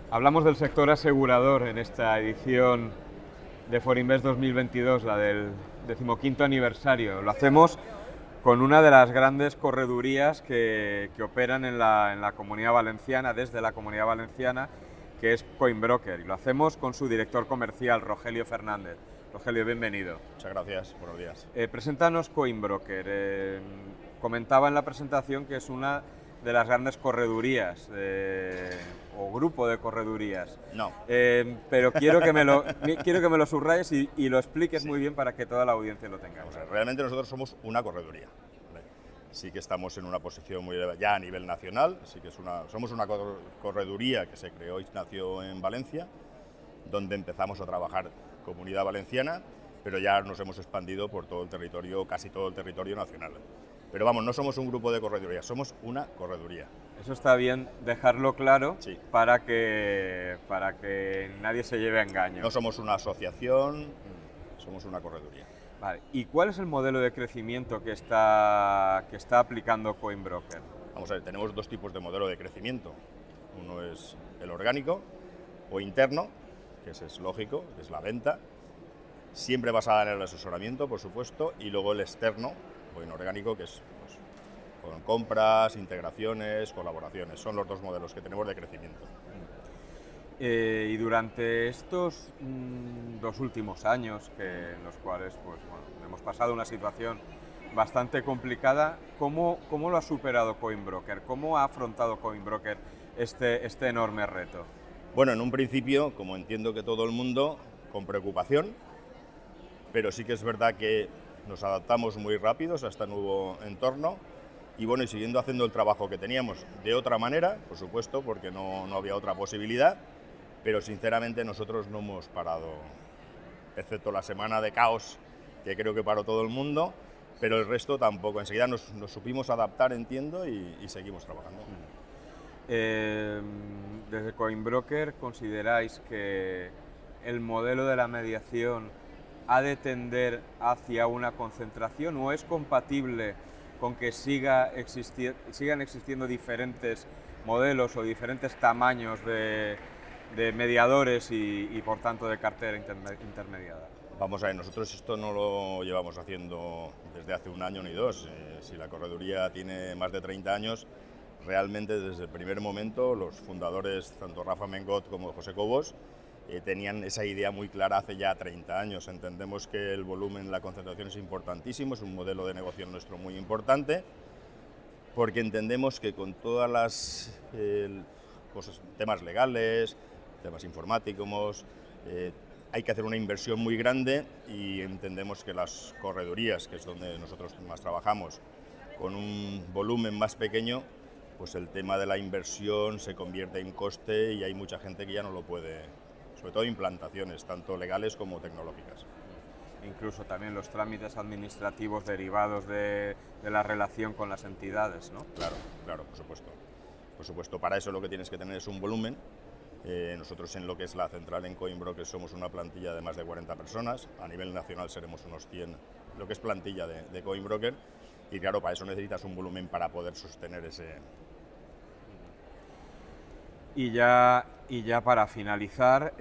Hablamos del sector asegurador en esta edición de Forinvest 2022, la del 15º aniversario. Lo hacemos con una de las grandes corredurías que operan en la Comunidad Valenciana, desde la Comunidad Valenciana, que es Coinbroker. Y lo hacemos con su director comercial, Rogelio Fernández. Rogelio, bienvenido. Muchas gracias, buenos días. Preséntanos Coinbroker. Comentaba en la presentación que es una de las grandes corredurías o grupo de corredurías. No. Pero quiero que me lo subrayes y lo expliques muy bien para que toda la audiencia lo tenga. O sea, realmente nosotros somos una correduría. ¿Vale? Sí que estamos en una posición muy ya a nivel nacional, sí que somos una correduría que se creó y nació en Valencia, donde empezamos a trabajar Comunidad Valenciana, pero ya nos hemos expandido por todo el territorio, casi todo el territorio nacional. Pero vamos, no somos un grupo de corredurías, somos una correduría. Eso está bien dejarlo claro, sí, para que nadie se lleve a engaño. No somos una asociación, somos una correduría. Vale. ¿Y cuál es el modelo de crecimiento que está aplicando Coinbroker? Vamos a ver, tenemos dos tipos de modelo de crecimiento. Uno es el orgánico o interno, que ese es lógico, que es la venta, siempre basada en el asesoramiento, por supuesto, y luego el externo o inorgánico, que es pues, con compras, integraciones, colaboraciones. Son los dos modelos que tenemos de crecimiento. Y durante estos dos últimos años, en los cuales pues, hemos pasado una situación bastante complicada, ¿cómo lo ha superado Coinbroker? ¿Cómo ha afrontado Coinbroker este enorme reto? Bueno, en un principio, como entiendo que todo el mundo, con preocupación, pero sí que es verdad que nos adaptamos muy rápidos a este nuevo entorno y bueno, y siguiendo haciendo el trabajo que teníamos de otra manera, por supuesto, porque no había otra posibilidad, pero sinceramente nosotros no hemos parado, excepto la semana de caos que creo que paró todo el mundo, pero el resto tampoco. Enseguida nos supimos adaptar, entiendo, y seguimos trabajando. Desde Coinbroker, ¿consideráis que el modelo de la mediación ha de tender hacia una concentración o es compatible con que sigan existiendo diferentes modelos o diferentes tamaños de mediadores y por tanto de cartera intermediada? Vamos a ver, nosotros esto no lo llevamos haciendo desde hace un año ni dos. Si la correduría tiene más de 30 años, realmente desde el primer momento los fundadores, tanto Rafa Mengot como José Cobos, tenían esa idea muy clara hace ya 30 años. Entendemos que el volumen, la concentración es importantísimo, es un modelo de negocio nuestro muy importante, porque entendemos que con todas las cosas, temas legales, temas informáticos, hay que hacer una inversión muy grande y entendemos que las corredurías, que es donde nosotros más trabajamos, con un volumen más pequeño, pues el tema de la inversión se convierte en coste y hay mucha gente que ya no lo puede, sobre todo implantaciones, tanto legales como tecnológicas. Incluso también los trámites administrativos derivados de la relación con las entidades, ¿no? Claro, por supuesto. Por supuesto, para eso lo que tienes que tener es un volumen. Nosotros en lo que es la central en Coinbroker somos una plantilla de más de 40 personas, a nivel nacional seremos unos 100, lo que es plantilla de Coinbroker, y claro, para eso necesitas un volumen para poder sostener ese... Y ya para finalizar,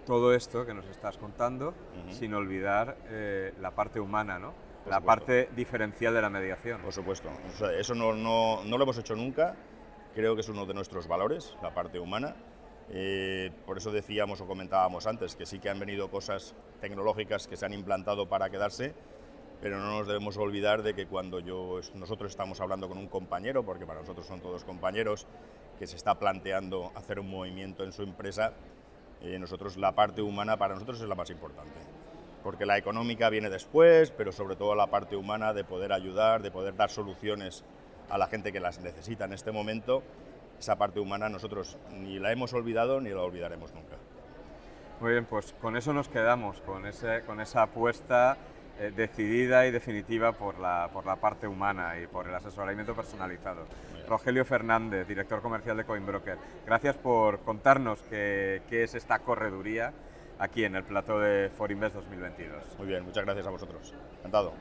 todo esto que nos estás contando, sin olvidar la parte humana, ¿no? La parte diferencial de la mediación. Por supuesto, o sea, eso no lo hemos hecho nunca. Creo que es uno de nuestros valores, la parte humana. Por eso decíamos o comentábamos antes que sí que han venido cosas tecnológicas que se han implantado para quedarse, pero no nos debemos olvidar de que cuando nosotros estamos hablando con un compañero, porque para nosotros son todos compañeros, que se está planteando hacer un movimiento en su empresa, nosotros la parte humana para nosotros es la más importante. Porque la económica viene después, pero sobre todo la parte humana de poder ayudar, de poder dar soluciones a la gente que las necesita en este momento, esa parte humana nosotros ni la hemos olvidado ni la olvidaremos nunca. Muy bien, pues con eso nos quedamos, con esa apuesta decidida y definitiva por la parte humana y por el asesoramiento personalizado. Rogelio Fernández, director comercial de Coinbroker, gracias por contarnos qué es esta correduría aquí en el plató de Forinvest 2022. Muy bien, muchas gracias a vosotros. Encantado.